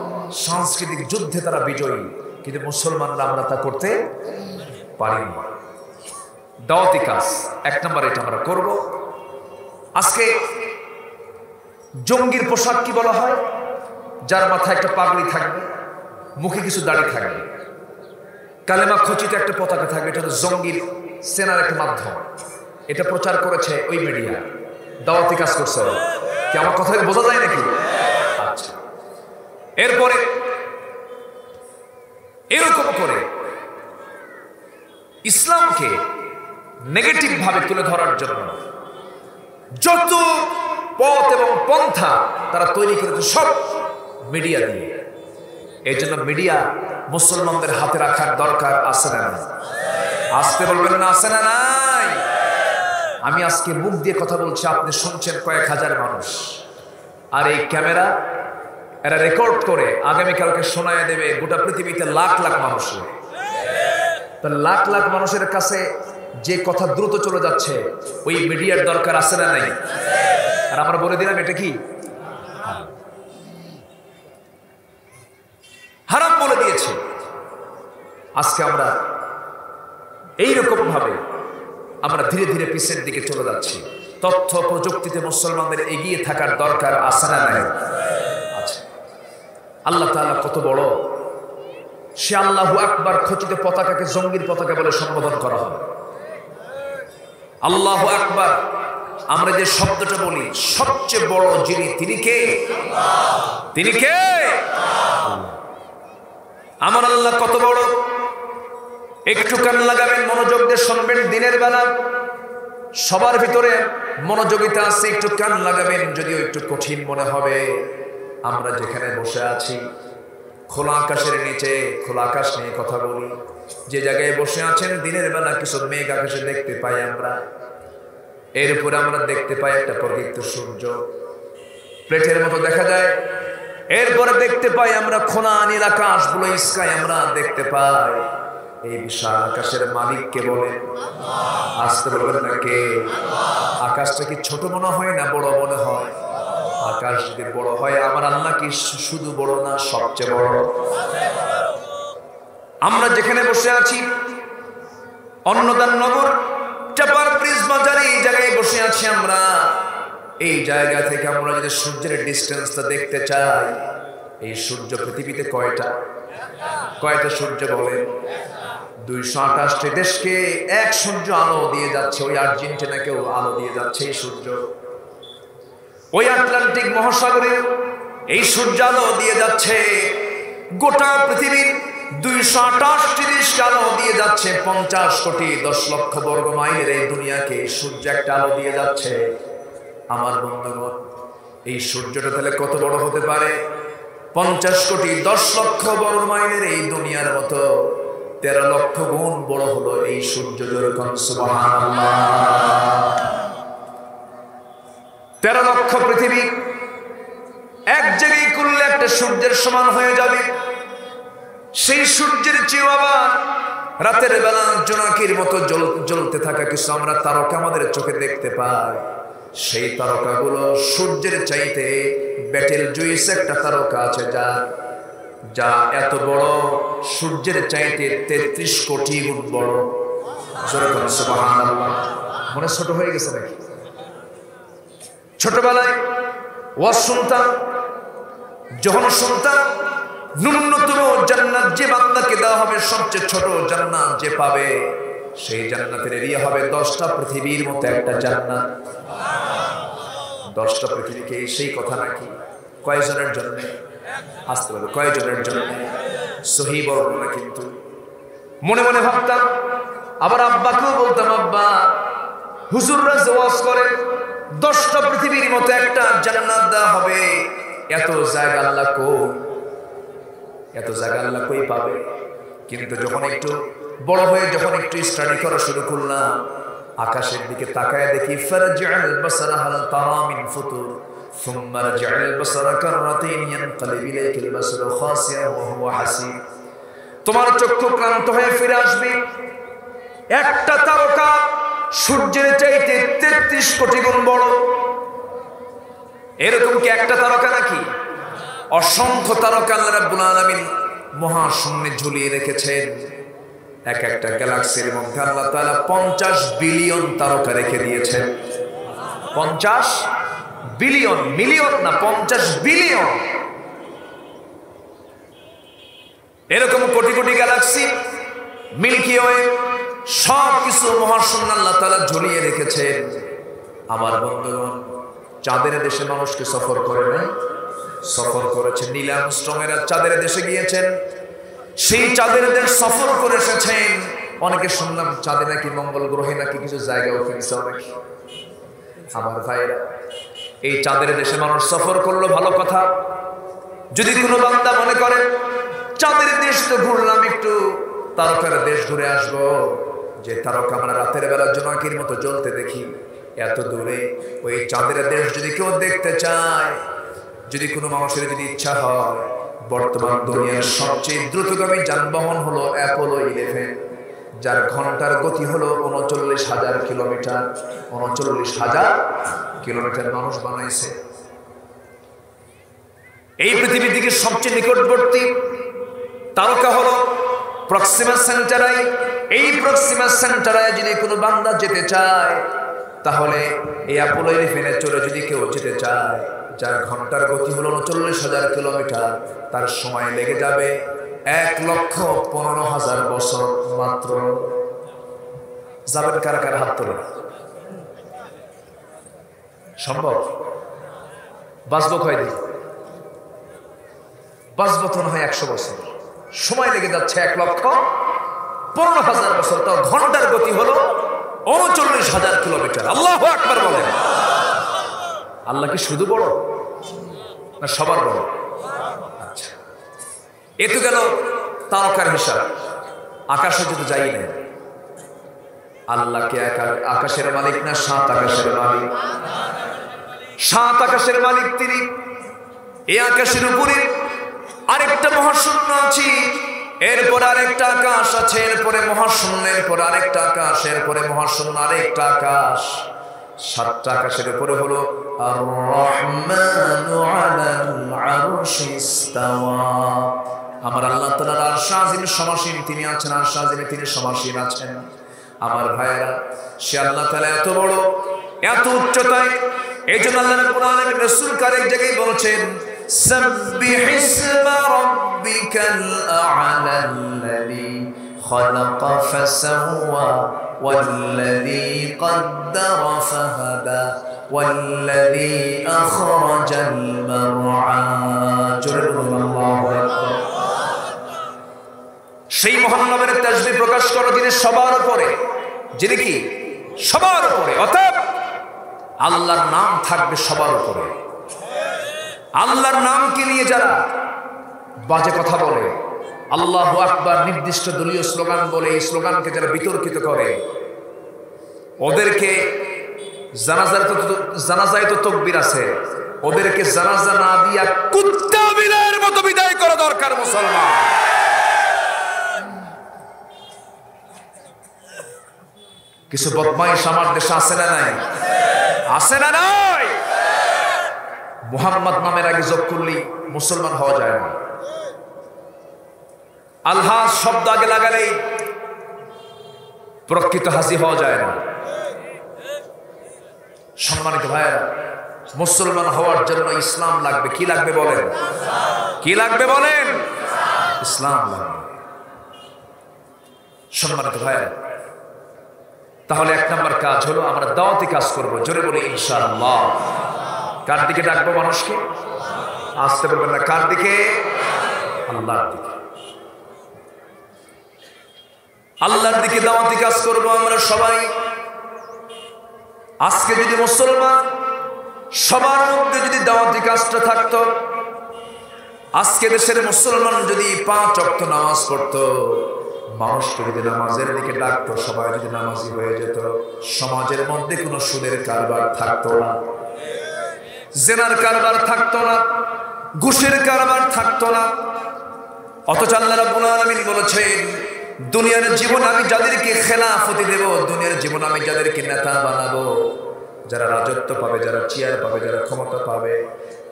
সাংস্কৃতিক যুদ্ধে তারা বিজয়ী, কিন্তু মুসলমানরা আমরা তা করতে পারিনি। দাওয়াতি কাজ 1 নম্বর, এটা আমরা করব। আজকে জঙ্গির পোশাক কি বলা হয়? যার মাথায় একটা পাগড়ি থাকবে, মুখে কিছু দাড়ি থাকবে, কালেমা খচিত একটা পতাকা থাকবে। এটা হলো জঙ্গির সেনার একটা মাধ্যম। এটা প্রচার করেছে ওই মিডিয়া, দাওয়াতি কাজ করছে। কি আমার কথা বোঝা যায় নাকি? আচ্ছা, এরপরে এরকম করে ইসলামকে নেগেটিভ ভাবে তুলে ধরার জন্য যত পথ এবং পন্থা তারা তৈরি করেছে সব মিডিয়া দিয়ে। এই জন্য মিডিয়া মুসলমানদের হাতে রাখার দরকার আছে না নাই? আসতে বলবেন না, আছে না নাই? আমি আজকে মুখ দিয়ে কথা বলছি, আপনি শুনছেন কয়েক হাজার মানুষ। আর এই ক্যামেরা এরা রেকর্ড করে আগামীকালকে শোনায় দেবে গোটা পৃথিবীতে লাখ লাখ মানুষের। তো লাখ লাখ মানুষের কাছে যে কথা দ্রুত চলে যাচ্ছে, ওই মিডিয়ার দরকার আছে না নাই? আর আমরা বলে দিলাম এটা কি হারাম বলে দিয়েছে। আজকে আমরা এইরকম ভাবে আমরা ধীরে ধীরে পিছের দিকে চলে যাচ্ছি। তথ্য প্রযুক্তিতে মুসলমানদের এগিয়ে থাকার দরকার আছে না নাই? আছে। আল্লাহ তাআলা কত বড়, সে আল্লাহু আকবার খচিত পতাকাকে জঙ্গির পতাকা বলে সম্বোধন করা হয়। আল্লাহু আকবার আমরা যে শব্দটা বলি, সবচেয়ে বড় যিনি তিনি কে? তিনি কে? আমার আল্লাহ কত বড়। একটু কান লাগাবেন, মনোযোগ দিয়ে শুনবেন। দিনের বেলা সবার ভিতরে মনোযোগিতা আছে, একটু কান লাগাবেন। যদিও একটু কঠিন মনে হবে, আমরা যেখানে বসে আছি খোলা আকাশের নিচে, খোলা আকাশ নিয়ে কথা বলি। যে জায়গায় বসে আছেন দিনের বেলা কিছু মেঘ আকাশে দেখতে পাই আমরা, এরপরে আমরা দেখতে পাই একটা প্রকৃত সূর্য প্লেটের মতো দেখা যায়। এরপরে দেখতে পাই আমরা খোলা নীল আকাশ, ব্লু স্কাই আমরা দেখতে পাই। এই বিশাল আকাশের মালিককে বলেন, আসতে বলবেন না কে? আকাশটা কি ছোট মনে হয় না বড় মনে হয়? আকাশ যদি বড় হয়, আমার আল্লাহ কি শুধু বড় না, সবচেয়ে বড়? আমরা যেখানে বসে আছি অন্নদান নগর চাপার ব্রিজ বাজারে, এই জায়গায় বসে আছি আমরা। এই জায়গা থেকে আমরা যদি সূর্যের ডিস্টেন্সটা দেখতে চাই, এই সূর্য পৃথিবীতে কয়টা সূর্য বলেন? 228টি দেশকে এক সূর্য আলো দিয়ে যাচ্ছে। ওই আর্জেন্টিনাকেও আলো দিয়ে যাচ্ছে এই সূর্য। ওই আটলান্টিক মহাসাগরে এই সূর্য আলো দিয়ে যাচ্ছে। গোটা পৃথিবীর 228টি দেশকে আলো দিয়ে যাচ্ছে। 50 কোটি 10 লক্ষ বর্গ মাইলের এই দুনিয়াকে সূর্য একটা আলো দিয়ে যাচ্ছে। আমার বন্ধুগণ, এই সূর্যটা তাহলে কত বড় হতে পারে? 50 কোটি 10 লক্ষ বর্গ মাইলের এই দুনিয়ার মতো 13 লক্ষ গুণ বড় হলো এই সূর্য। যেরকম সুবহানাল্লাহ, 13 লক্ষ পৃথিবী এক জায়গায় করলে একটা সূর্যের সমান হয়ে যাবে। সেই সূর্যের চেয়েও আবার রাতের বেলা জোনাকির মতো জ্বলতে থাকা কিছু আমরা তারকা আমাদের চোখে দেখতে পাই। সেই তারকাগুলো সূর্যের চাইতে ব্যাটেল জুইস একটা তারকা আছে যা এত বড়, সূর্যের চাইতে 33 কোটি গুণ বড়। যেরকম সুবহানাল্লাহ। মনে ছোট হয়ে গেছে নাকি? ছোটবেলায় ওয়াজ শুনতাম, যখন শুনতাম ন্যূনতম জান্নাত যে বান্দাকে দেওয়া হবে, সবচেয়ে ছোট জান্নাত যে পাবে, সেই জান্নাতের এরিয়া হবে 10টা পৃথিবীর মতো একটা জান্নাত। 10টা পৃথিবীকে সেই কথা নাকি? কয়জনের জন্য? আসতে পারবে কয়জনের জন্য? সহি বর্ণনা। কিন্তু মনে মনে ভাবতাম, আবার আব্বাকেও বলতাম, আব্বা হুজুররা যে ওয়াজ করে 10টা পৃথিবীর মতো একটা জান্নাত দেওয়া হবে, এত জায়গা আল্লাহ কই পাবে? কিন্তু যখন একটু বড় হয়ে যখন একটু স্টাডি করা শুরু করলাম, আকাশের দিকে তাকায় দেখি ফারজি'আল বাসারা হাল তারা মিন ফুতুর সুম্মা রাজি'আল বাসারা কাররাতাইন ইয়ানকালিব ইলাইকাল বাসারু খাসিয়া ওয়া হুয়া হাসিব। তোমার চক্ষু ক্লান্ত হয়ে ফিরে আসবে। একটা তারকা সূর্যের চাইতে 33 কোটি গুণ বড়। এরকম কি একটা তারকা নাকি? অসংখ্য তারকা আল্লাহ রাব্বুল আলামিন মহাশূন্যে ঝুলিয়ে রেখেছেন। এক একটা গ্যালাক্সির মধ্যে আল্লাহ তাআলা 50 বিলিয়ন তারকা রেখে দিয়েছেন। 50 বিলিয়ন, মিলিয়ন না, 50 বিলিয়ন। এরকম crore crore Galaxy, milky way, সব কিছু মহাশূন্য আল্লাহ তাআলা ঝুলিয়ে রেখেছেন। আমার বন্ধুগণ, চাঁদের দেশে মানুষকে সফর করে নাই? সফর করেছেন। নীল আর্মস্ট্রংয়েরা চাঁদের দেশে গিয়েছেন, সেই চাঁদের দেশ সফর করে এসেছেন। অনেকে শুনলাম চাঁদে নাকি, মঙ্গল গ্রহে নাকি কিছু জায়গাও কিনছে অনেকে। আমার ভাইরা, এই চাঁদের দেশে মানুষ সফর করলো, ভালো কথা। যদি কোনো বান্দা মনে করে চাঁদের দেশ তো ঘুরলাম, একটু তারকার দেশ ঘুরে আসবো, যে তারকা আমরা রাতের বেলা জোনাকির মতো জ্বলতে দেখি এত দূরে, ওই চাঁদের দেশ যদি কেউ দেখতে চায়, যদি কোনো মানুষের যদি ইচ্ছা হয়, বর্তমান দুনিয়ার সবচেয়ে দ্রুতগামী যানবাহন হলো অ্যাপোলো 11, যার ঘন্টার গতি হলো ৩৯,০০০ কিলোমিটার। ৩৯,০০০ কিলোমিটার মানুষ বানাইছে। এই পৃথিবীর দিকে সবচেয়ে নিকটবর্তী তারকা হলো প্রক্সিমা সেন্টারাই। এই প্রক্সিমা সেন্টারায় যদি কোনো বান্দা যেতে চায়, তাহলে এই অ্যাপোলো 11 চলে যদি কেউ যেতে চায়, যার ঘন্টার গতি হলো ৩৯,০০০ কিলোমিটার, তার সময় লেগে যাবে ১,১৫,০০০ বছর মাত্র। যাবেন কারা কারা? হাত তোলেন। সম্ভব? বাঁচবো কয়দিন? বাঁচবো তো হয় ১০০ বছর, সময় লেগে যাচ্ছে ১,১৫,০০০ বছর। তো ঘন্টার গতি হলো ৩৯,০০০ কিলোমিটার। আল্লাহু আকবার বলেন। আল্লাহ কি শুধু বড় না সবার বড়? আচ্ছা, এ তো গেল তারকার হিসাব। আকাশে যদি যাই না, আল্লাহকে আকাশের মালিক না ৭ আকাশের মালিক? ৭ আকাশের মালিক তিনি। এই আকাশের উপরে আরেকটা মহাশূন্য আছে, এরপর আরেকটা আকাশ আছে, এরপরে মহাশূন্যের পর আরেকটা আকাশ, এরপরে মহাশূন্য আরেকটা আকাশ। ৭টা আকাশের উপরে হলো আর রহমানু আলাল আরশি ইস্তাওয়া। আমার আল্লাহ তাআলার আরশ আজিম সমাসীন তিনি আছেন, আরশ আজিমে তিনি সমাসীন আছেন। আমার ভাইয়েরা, সে আল্লাহ তাআলা এত বড়, এত উচ্চতায়। এইজন্য আল্লাহ রাব্বুল আলামিন রাসূল কারীম জায়গায় বলেছেন, সাব্বিহ ইসমা রাব্বিকাল আ'লাল্লাযী খালাকা ফাসাওয়া ওয়াল্লাযী কদ্দারা ফাহাদা ওয়াল্লাযী আখরাজাল মারআ। জোরে বলুন আল্লাহু আকবার। সেই মহান নামের তাসবিহ প্রকাশ করো যিনি সবার উপরে, যিনি কি সবার উপরে। অতএব আল্লাহর নাম থাকবে সবার উপরে। আল্লাহর নামকে নিয়ে যারা বাজে কথা বলে, আল্লাহু আকবার নির্দিষ্ট দলীয় স্লোগান বলে, এই স্লোগানকে যারা বিতর্কিত করে, ওদেরকে জানাজায় তো তাকবীর আছে, ওদেরকে জানাজা না দিয়া কুত্তা বিড়ালের মতো বিদায় করা দরকার মুসলমান। কিছু বদমাইশ আমার দেশে আছে না নাই? আছে না নাই? মুহাম্মদ নামের আগে যোগ করলেই মুসলমান হওয়া যায় না। আলহাজ শব্দ আগে লাগালেই প্রকৃত হাজি হওয়া যায় না। সম্মানিত ভাইয়েরা, মুসলমান হওয়ার জন্য ইসলাম লাগবে। কি লাগবে বলেন? কি লাগবে বলেন? ইসলাম লাগবে। সম্মানিত ভাইয়েরা, তাহলে ১ নম্বর কাজ হলো আমরা দাওয়াতি কাজ করব। জোরে বলি ইনশাআল্লাহ। কার দিকে ডাকবো মানুষকে? আসতে বলবেন না। কার দিকে? আল্লাহর দিকে। আল্লাহর দিকে দাওয়াতি কাজ করব আমরা সবাই। আজকে যদি মুসলমান সবার মধ্যে যদি দাওয়াতি কাজটা থাকতো, আজকে দেশের মুসলমান যদি ৫ ওয়াক্ত নামাজ পড়তো, মানুষকে যদি নামাজের দিকে ডাকতো, সবাই যদি নামাজি হয়ে যেত, সমাজের মধ্যে কোনো সুদের কারবার থাকতো না, জেনার কারবার থাকতো না, ঘুষের কারবার থাকতো না। অথচ আল্লাহ রাব্বুল আলামিন বলেছেন, দুনিয়ার জীবন আমি যাদেরকে খেলাফতি দেব, দুনিয়ার জীবন আমি যাদেরকে নেতা বানাবো, যারা রাজত্ব পাবে, যারা চেয়ার পাবে, যারা ক্ষমতা পাবে,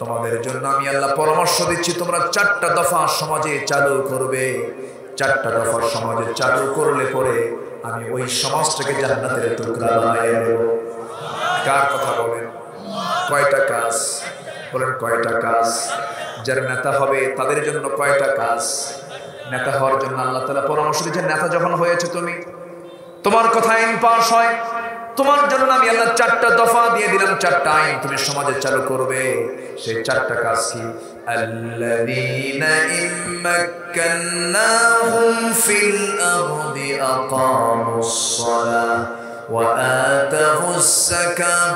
তোমাদের জন্য আমি আল্লাহ পরামর্শ দিচ্ছি, তোমরা ৪টা দফা সমাজে চালু করবে। ৪টা দফা সমাজে চালু করলে পরে আমি ওই সমাজটাকে জান্নাতের টুকরা বানিয়ে দেব। কার কথা বলেন? কয়টা কাজ বলেন? কয়টা কাজ? যারা নেতা হবে তাদের জন্য কয়টা কাজ? নেতা হওয়ার জন্য আল্লাহ তাআলা পরামর্শ দিয়েছেন, নেতা যখন হয়েছে তুমি, তোমার কথা আইন পাস হয়, তোমার জন্য আমি আল্লাহ ৪টা দফা দিয়ে দিলাম, ৪টা আইন তুমি সমাজে চালু করবে। সেই ৪টা কাজ কি? আল্লাযীনা ইম্মাক্কান্নাহুম ফিল আরদি আকামুস সালাহ ওয়া আতাউস যাকাহ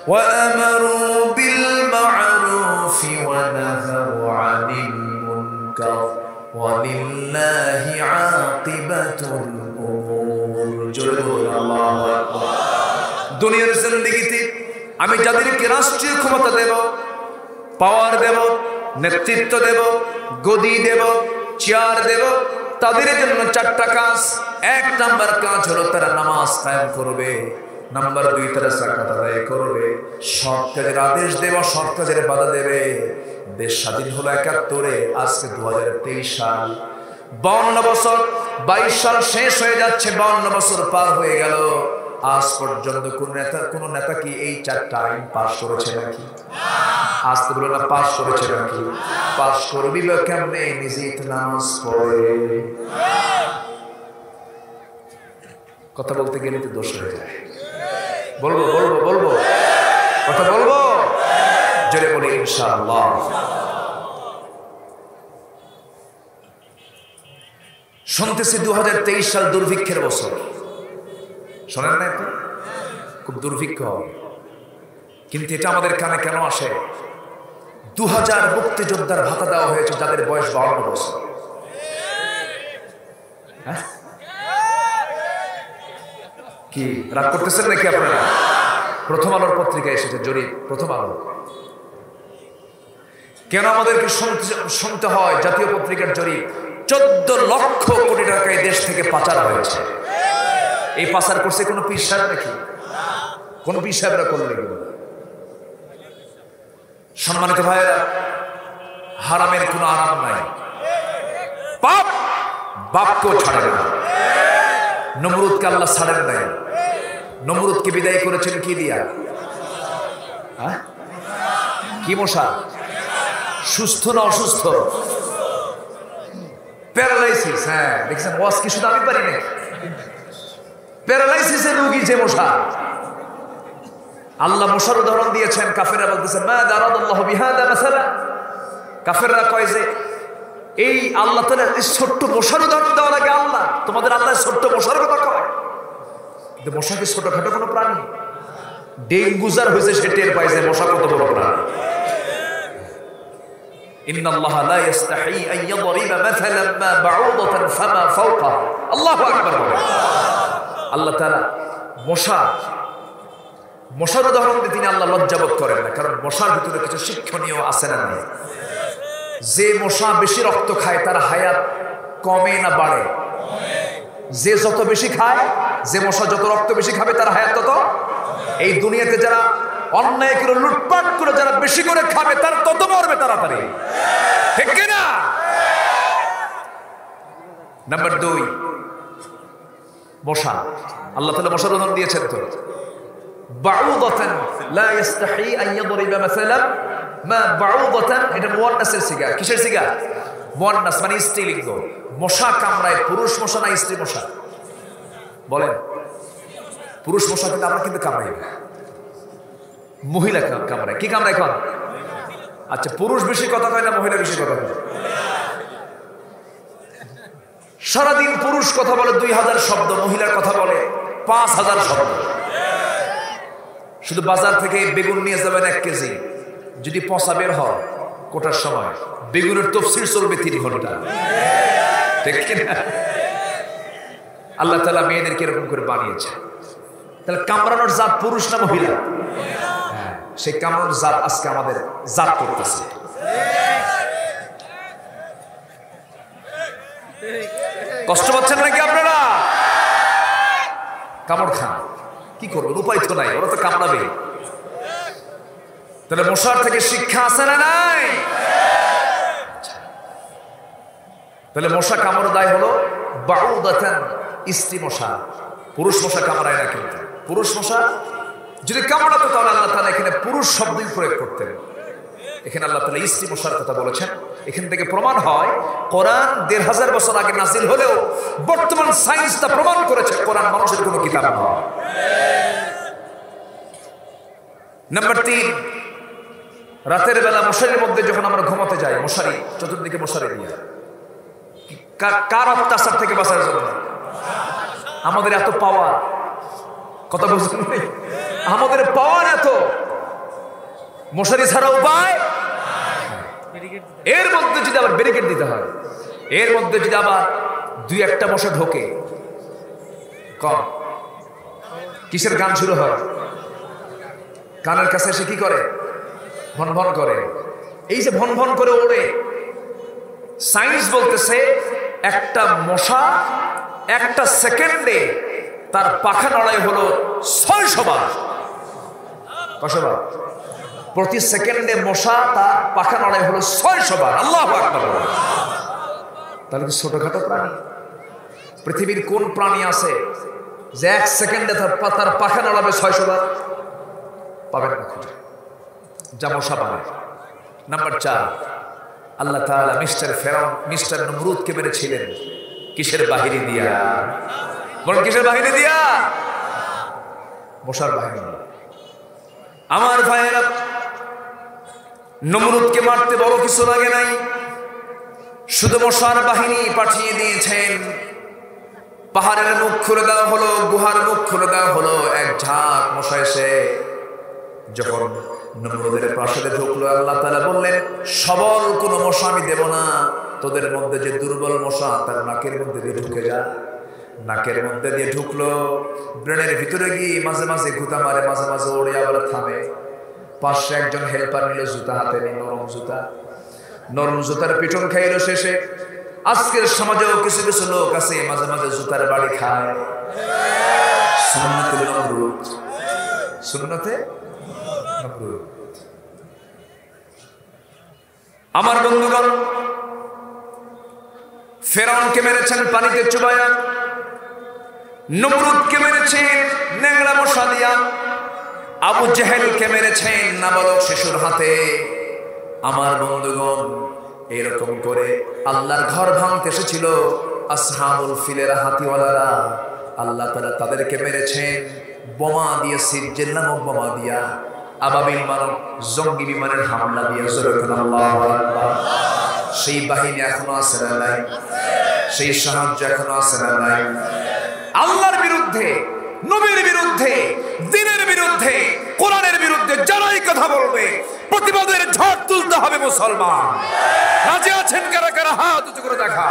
ওয়া আমারু বিল মা'রুফি ওয়া নাহাউ আনিল মুনকার ওয়া লিল্লাহি আকিবাতুল উমুর। জোরে বলুন আল্লাহু আকবার। দুনিয়ার জিন্দেগিতে আমি যাদেরকে রাষ্ট্রীয় ক্ষমতা দেব, পাওয়ার দেব, নেতৃত্ব দেব, গদি দেব, চেয়ার দেব। তাদের জন্য 4টা কাজ। 1 নাম্বার কাজ হলো তারা নামাজ কায়েম করবে। নাম্বার 2 তারা যাকাত আদায় করবে। সৎ কাজের আদেশ দেব, সৎ কাজের বাধা দেবে। দেশ স্বাধীন হলো 71-এ, আজকে 2023 সাল। 52 বছর, 22 সাল শেষ হয়ে যাচ্ছে, 52 বছর পার হয়ে গেল। আজ পর্যন্ত কোন নেতা কি এই 4টা আইন পাস করেছে নাকি? আজ তো বলো না পাস করেছে নাকি? পাস করবি বা কেমনে? নিজেই তো নামাজ পড়ে। কথা বলতে গেলে তো দোষ হয়ে যায়। বলবো বলবো বলবো কথা বলবো, জোরে বলি ইনশাআল্লাহ। শুনতেছি 2023 সাল দুর্ভিক্ষের বছর। শোনেন না? একটু খুব দুর্ভিক্ষ হবে, কিন্তু এটা আমাদের কানে কেন আসে? 2000 মুক্তিযোদ্ধার ভাতা দেওয়া হয়েছে যাদের বয়স 52 বছর। হ্যাঁ, কি রাগ করতেছেন নাকি আপনারা? প্রথম আলোর পত্রিকায় এসেছে জরিপ, প্রথম আলো। কেন আমাদেরকে শুনতে হয়? জাতীয় পত্রিকার জরিপ, 14 লক্ষ কোটি টাকা এই দেশ থেকে পাচার হয়েছে। এই পাচার করছে কোনো পীর সাহেব নাকি? কোন পীর সাহেবরা করলো এগুলো? সম্মানিত ভাইয়েরা, হারামের কোনো আরাম নাই। পাপ বাপকেও ছাড়ে না। নমরুদকে আল্লাহ ছাড়েন নাই। নমরুদকে বিদায় করেছেন কি দিয়া? হ্যাঁ, কি মশা? সুস্থ না অসুস্থ? প্যারালাইসিস। হ্যাঁ, দেখছেন ওয়াজ কি শুধু আমি পারি না? প্যারালাইসিসের রোগী যে মশা। আল্লাহ মশার উদাহরণ দিয়েছেন। কাফেররা বলতেছে মা দারাদাল্লাহু বিহাদা মাসালা। কাফেররা কয় যে এই আল্লাহ তাআলা এই ছোট্ট মশার উদাহরণ দেওয়া লাগে আল্লাহ? তোমাদের আল্লাহ ছোট্ট মশার কথা কয়? কিন্তু মশা কি ছোটখাটো কোনো প্রাণী? ডেঙ্গু যার হয়েছে সে টের পায় যে মশা কত বড় প্রাণী। ইন্নাল্লাহা লা ইস্তাহি আন ইয়াদরিবা মাসালান মা বাউদাতান ফামা ফাওকাহা। আল্লাহু আকবার। আল্লাহ তাআলা মশার উদাহরণ দিয়ে তিনি আল্লাহ লজ্জাবোধ করেন না, কারণ মশার ভিতরে কিছু শিক্ষণীয় আছে না নাই? যে মশা বেশি রক্ত খায় তার হায়াত কমে না বাড়ে? যে যত বেশি খায়, যে মশা যত রক্ত বেশি খাবে তার হায়াত তত। এই দুনিয়াতে যারা অন্যায় করে লুটপাট করে যারা বেশি করে খাবে তার তত মরবে তাড়াতাড়ি, ঠিক কিনা? নাম্বার 2, মশা। আল্লাহ তাআলা মশার উদাহরণ দিয়েছেন তো, বাউদাতান লা ইস্তাহি আন ইয়াদরিবা মাসালান মা বাউদাতান। এটা মুয়ান্নাসের সিগা। কিসের সিগা? মুয়ান্নাস, মানে স্ত্রীলিঙ্গ। মশা কামড়ায় পুরুষ মশা না স্ত্রী মশা? বলেন। পুরুষ মশা কিন্তু আমরা কিন্তু কামড়াই না, মহিলা কামড়ায়। কি কামড়ায় এখন? আচ্ছা, পুরুষ বেশি কথা কয় না মহিলা বেশি কথা কয়? সারাদিন পুরুষ কথা বলে 2000 শব্দ, মহিলার কথা বলে 5000 শব্দ। শুধু বাজার থেকে বেগুন নিয়ে যাবেন 1 কেজি, যদি পচা বের হয় কোটার সময়, বেগুনের তফসির চলবে 3 ঘন্টা, ঠিক কিনা? আল্লাহ তাআলা মেয়েদেরকে এরকম করে বানিয়েছে। তাহলে কামড়ানোর জাত পুরুষ না মহিলা? হ্যাঁ, সেই কামড়ানোর জাত আজকে আমাদের জাত করতেছে। কষ্ট পাচ্ছেন নাকি আপনারা? কামড় খান, কি করবেন? উপায় তো নাই, ওরা তো কামড়াবে। তাহলে মশার থেকে শিক্ষা আছে না নাই? তাহলে মশা কামড় দায় হলো বাউদাতান, স্ত্রী মশা। পুরুষ মশা কামড়ায় না। কিন্তু পুরুষ মশা যদি কামড়াতো তাহলে আল্লাহ তাআলা এখানে পুরুষ শব্দই প্রয়োগ করতেন। এখানে আল্লাহ তাআলা স্ত্রী মশার কথা বলেছেন। এখান থেকে প্রমাণ হয় কোরআন 1500 বছর আগে নাজিল হলেও বর্তমান সায়েন্স তা প্রমাণ করেছে কোরআন মানুষের কোনো কিতাব নয়। নাম্বার 3, রাতের বেলা মশারির মধ্যে যখন আমরা ঘুমাতে যাই, মশারি চতুর্দিকে মশারি দিয়ে, কার অত্যাচার থেকে বাঁচার জন্য? আমাদের এত পাওয়ার, কথা বলছেন ভাই? আমাদের পাওয়ার এত, মশারি ছাড়া উপায়। এর মধ্যে যদি আবার ব্যারিকেড দিতে হয়, এর মধ্যে যদি আবার 2-1টা মশা ঢোকে, কম কিসের গান শুরু হয়? কানের কাছে এসে কি করে? ভন ভন করে। এই যে ভন ভন করে ওড়ে, সায়েন্স বলতেছে একটা মশা একটা সেকেন্ডে তার পাখা নড়াই হলো 600 বার। কতবার? প্রতি সেকেন্ডে মশা তার পাখা নড়াই হলো 600 বার। আল্লাহু আকবার। তাহলে কি ছোটখাটো প্রাণী? পৃথিবীর কোন প্রাণী আছে যে 1 সেকেন্ডে তার পাখা নড়াবে 600 বার? পাবেন না খুঁজে, যা মশা বানায়। নাম্বার 4, আল্লাহ তাআলা মিস্টার নমরুদকে মেরেছিলেন কিসের বাহিনী দিয়া? বলেন কিসের বাহিনী দিয়া? মশার বাহিনী। আমার ভাইয়েরা, নমরুদকে মারতে বড় কিছু লাগে নাই, শুধু মশার বাহিনী পাঠিয়ে দিয়েছেন। পাহাড়ের মুখ খুলে দেওয়া হলো, গুহার মুখ খুলে দেওয়া হলো। এক ঝাঁক মশা এসে যখন নমরুদের প্রাসাদে ঢুকলো, আল্লাহ তাআলা বললেন, সবল কোনো মশা আমি দেব না, তোদের মধ্যে যে দুর্বল মশা তার নাকের মধ্যে দিয়ে ঢুকে যা। নাকের মধ্যে দিয়ে ঢুকলো, ব্রেনের ভিতরে গিয়ে মাঝে মাঝে গুতা মারে, মাঝে মাঝে ওড়ে আবার থামে। পাশে একজন হেল্পার নিল, জুতা হাতে নিল, নরম জুতার পিছন খাইলো। শেষে আজকের সমাজেও কিছু কিছু লোক আছে মাঝে মাঝে জুতার বাড়ি খায়। সুন্নতে নমরুদ, সুন্নতে নমরুদ। আমার বন্ধুগণ, ফেরাউনকে মেরেছেন পানিতে চুবায়া, নমরুদকে মেরেছেন ন্যাংরা মশা দিয়া, আবু জেহেলকে মেরেছেন নাবালক শিশুর হাতে। আমার বন্ধুগণ, এরকম করে আল্লাহর ঘর ভাঙতে এসেছিল আসহাবুল ফিলের হাতিওয়ালারা। আল্লাহ তাআলা তাদেরকে মেরেছেন বোমা দিয়ে, সিরজিল নামক বোমা দিয়া, আবাবিল মানব জঙ্গি বিমানের হামলা দিয়ে। আল্লাহু আকবার। সেই বাহিনী এখনো আছে না নাই? সেই সাহায্য এখনো আছে না নাই? আল্লাহর বিরুদ্ধে, নবীর বিরুদ্ধে, দ্বীনের বিরুদ্ধে, কোরআনের বিরুদ্ধে যারাই কথা বলবে, প্রতিবাদের ঝড় তুলতে হবে মুসলমান। রাজি আছেন কারা কারা? হাত উঁচু করে দেখা।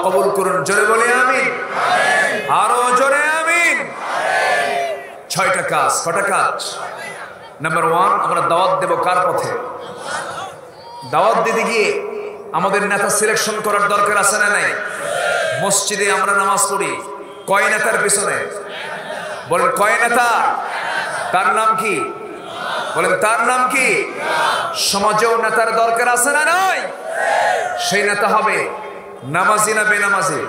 কবুল করুন, জোরে বলে আমিন। আরো জোরে আমিন। 6টা কাজ। কটা কাজ? নাম্বার 1, আমরা দাওয়াত দেব কার পথে? দাওয়াত দিতে গিয়ে আমাদের নেতা সিলেকশন করার দরকার আছে না নাই? মসজিদে আমরা নামাজ পড়ি, কয় নেতার পিছনে? বলেন কয় নেতা? তার নাম কি? বলেন তার নাম কি? সমাজেও নেতার দরকার আছে না নাই? সেই নেতা হবে নামাজি না বেনামাজি?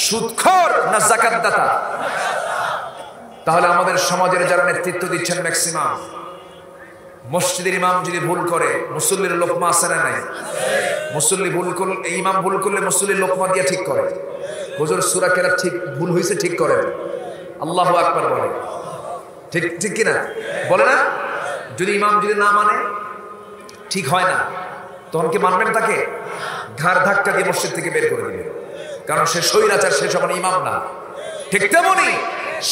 সুদখোর না যাকাত দাতা? তাহলে আমাদের সমাজের যারা নেতৃত্ব দিচ্ছেন ম্যাক্সিমাম, মসজিদের ইমাম যদি ভুল করে, মুসল্লির লোকমা আছে না নাই? মুসল্লি ভুল করলে, ইমাম ভুল করলে মুসল্লির লোকমা দিয়ে ঠিক করে। হুজুর সূরা কেরাত ঠিক ভুল হয়েছে ঠিক করেন, আল্লাহু আকবার বলে। ঠিক ঠিক কিনা বলে না? যদি ইমাম যদি না মানে, ঠিক হয় না, তখন কি মানবেন তাকে? ঘাড় ধাক্কা দিয়ে মসজিদ থেকে বের করে দিবেন, কারণ সে স্বৈরাচার, সে সমান ইমাম না। ঠিক তেমনি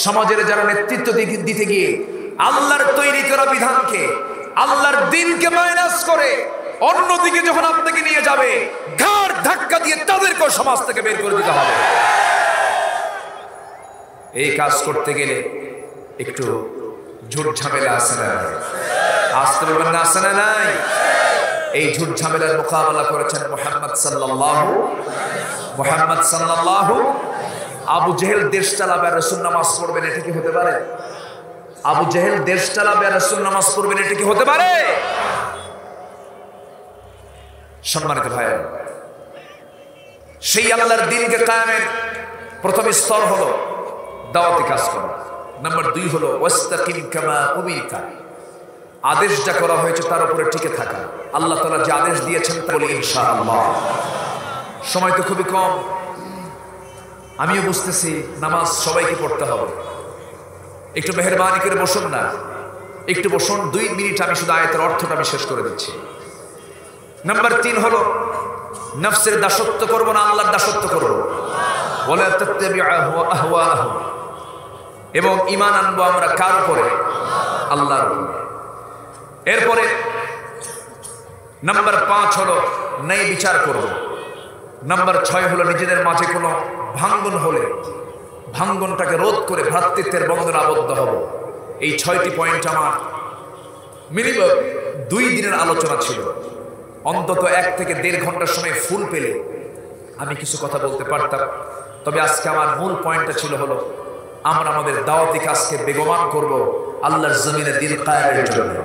সমাজের যারা নেতৃত্ব দিতে গিয়ে আল্লাহর তৈরি করা বিধানকে, আল্লাহর দ্বীনকে মাইনাস করে অন্যদিকে যখন আপনাকে নিয়ে যাবে, ঘাড় ধাক্কা দিয়ে তাদেরকেও সমাজ থেকে বের করে দিতে হবে। এই কাজ করতে গেলে একটু ঝুট ঝামেলা আছে না? আসতে বলবেন না আছে না নাই? এই ঝুট ঝামেলার মোকাবেলা করেছেন মুহাম্মদ সাল্লাল্লাহু। আবু জেহেল দেশ চালাবে আর রাসূল নামাজ পড়বেন, এটা কি হতে পারে? আবু জেহেল দেশ চালাবে আর রাসূল নামাজ পড়বেন, এটা কি হতে পারে? সম্মানিত ভাই, সেই আল্লাহর দ্বীনকে কায়েমের প্রথম স্তর হলো দাওয়াতি কাজ করা। নাম্বার 2 হলো ওয়াস্তাকিম কামা উমিরতা, আদেশ যা করা হয়েছে তার উপরে টিকে থাকা। আল্লাহ তাআলা যে আদেশ দিয়েছেন তা বলি ইনশাআল্লাহ। সময় তো খুবই কম, আমিও বুঝতেছি নামাজ সবাইকে পড়তে হবে। একটু মেহেরবানি করে বসুন না, একটু বসুন, 2 মিনিট আমি শুধু আয়াতের অর্থটা আমি শেষ করে দিচ্ছি। নাম্বার 3 হলো নফসের দাসত্ব করব না আল্লাহর দাসত্ব করব। ওয়ালা তাত্তাবি'ু আহওয়াআহুম, এবং ঈমান আনবো আমরা কার উপরে? আল্লাহর উপরে। এরপরে নাম্বার 5 হলো ন্যায় বিচার করব। নাম্বার 6 হলো নিজেদের মাঝে কোনো ভাঙ্গন হলে ভাঙ্গনটাকে রোধ করে ভ্রাতৃত্বের বন্ধনে আবদ্ধ হব। এই 6টি পয়েন্ট আমার মিনিমাম 2 দিনের আলোচনা ছিল। অন্তত 1 থেকে 1.5 ঘন্টার সময় ফুল পেলে আমি কিছু কথা বলতে পারতাম। তবে আজকে আমার মূল পয়েন্টটা ছিল হলো আমরা আমাদের দাওয়াতি কাজকে বেগমান করব আল্লাহর জমিনে দিন কায়েমের জন্য।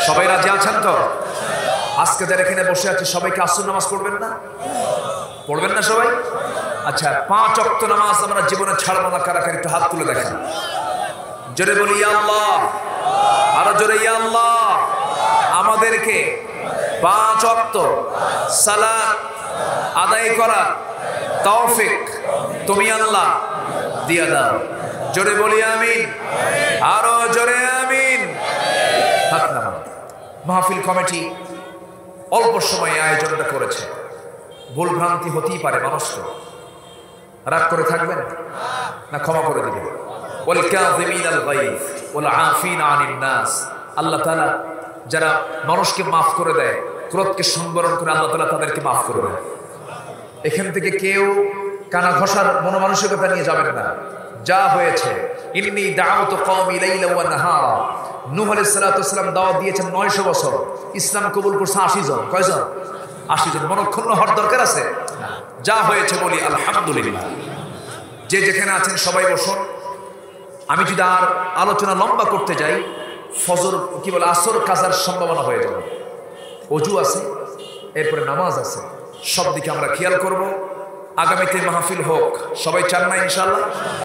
সবাই রাজি আছেন তো? আজকে যারা এখানে বসে আছে সবাইকে আসর নামাজ পড়বেন না? পড়বেন না সবাই? আচ্ছা, 5 ওয়াক্ত নামাজ আমরা জীবনে ছাড়বো না। কারা কারা একটু হাত তুলে দেখেন। জোরে বলি ইয়া আল্লাহ, আরো জোরে ইয়া আল্লাহ। আমাদেরকে 5 ওয়াক্ত সালাত আদায় করা তৌফিক তুমি আল্লাহ দিয়া দাও। জোরে বলি আমিন, আরো জোরে আমিন। হাত নামান। মাহফিল কমিটি অল্প সময়ে আয়োজনটা করেছে। ভুল ভ্রান্তি হতেই পারে, মানুষ তো। রাগ করে থাকবেন না ক্ষমা করে দিবেন? ওয়াল কাযিমিনাল গায়জ ওয়াল আফিনা আনিন নাস। আল্লাহ তাআলা যারা মানুষকে মাফ করে দেয়, ক্রোধকে সংবরণ করে, আল্লাহ তাআলা তাদেরকে মাফ করে দেয়। এখান থেকে কেউ কানা ঘষার মনোমানসিকতা নিয়ে যাবেন না। যা হয়েছে, ইন্নী দাউতু কওমি লাইলা ওয়া নাহারা। নূহ আলাইহিস সালাতু ওয়াস সালাম দাওয়াত দিয়েছেন 900 বছর, ইসলাম কবুল করছে 80 জন। কয়জন? 80 জন। মনক্ষুণ্ণ হওয়ার দরকার আছে? যা হয়েছে বলি আলহামদুলিল্লাহ। যে যেখানে আছেন সবাই বসুন। আমি যদি আর আলোচনা লম্বা করতে যাই, ফজর কি বলে আসর কাজার সম্ভাবনা হয়ে যাবে। ওযু আছে, এরপরে নামাজ আছে, সব দিকে আমরা খেয়াল করব। আগামীতে মাহফিল হোক, সবাই চান না ইনশাআল্লাহ?